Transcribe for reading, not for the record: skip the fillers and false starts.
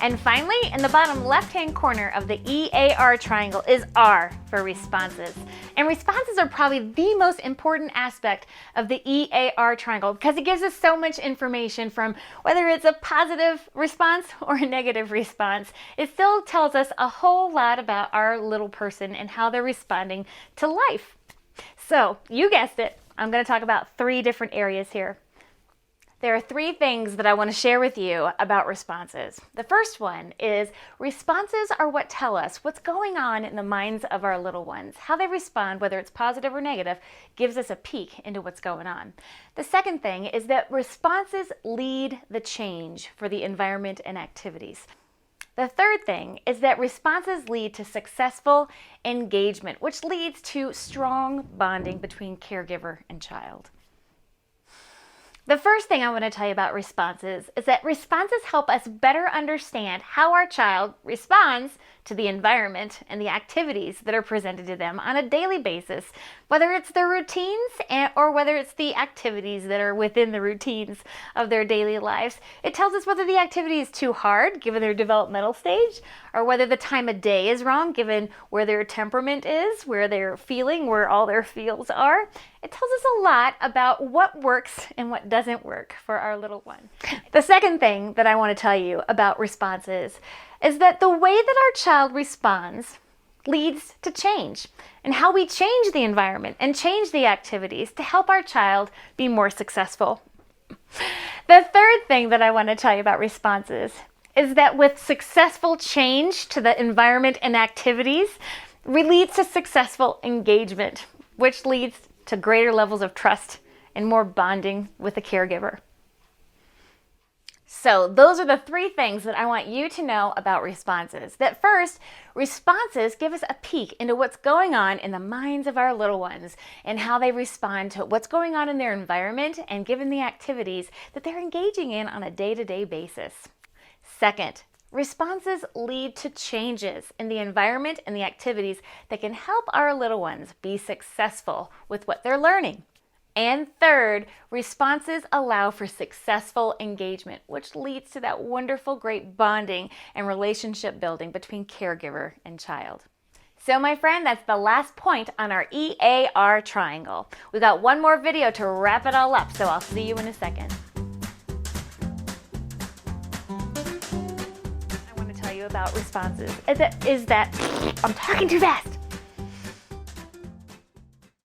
And finally, in the bottom left-hand corner of the EAR triangle is R for responses. And responses are probably the most important aspect of the EAR triangle because it gives us so much information from whether it's a positive response or a negative response. It still tells us a whole lot about our little person and how they're responding to life. So, you guessed it, I'm going to talk about 3 different areas here. There are 3 things that I want to share with you about responses. The first one is responses are what tell us what's going on in the minds of our little ones. How they respond, whether it's positive or negative, gives us a peek into what's going on. The second thing is that responses lead the change for the environment and activities. The third thing is that responses lead to successful engagement, which leads to strong bonding between caregiver and child. The first thing I want to tell you about responses is that responses help us better understand how our child responds to the environment and the activities that are presented to them on a daily basis, whether it's their routines or whether it's the activities that are within the routines of their daily lives. It tells us whether the activity is too hard, given their developmental stage, or whether the time of day is wrong, given where their temperament is, where they're feeling, where all their feels are. It tells us a lot about what works and what doesn't work for our little one. The second thing that I want to tell you about responses is that the way that our child responds leads to change, and how we change the environment and change the activities to help our child be more successful. The third thing that I want to tell you about responses is that with successful change to the environment and activities, leads to successful engagement, which leads to greater levels of trust and more bonding with the caregiver. So those are the 3 things that I want you to know about responses. That first, responses give us a peek into what's going on in the minds of our little ones and how they respond to what's going on in their environment and given the activities that they're engaging in on a day-to-day basis. Second, responses lead to changes in the environment and the activities that can help our little ones be successful with what they're learning. And third, responses allow for successful engagement, which leads to that wonderful, great bonding and relationship building between caregiver and child. So my friend, that's the last point on our EAR triangle. We've got one more video to wrap it all up, so I'll see you in a second. I want to tell you about responses is that I'm talking too fast.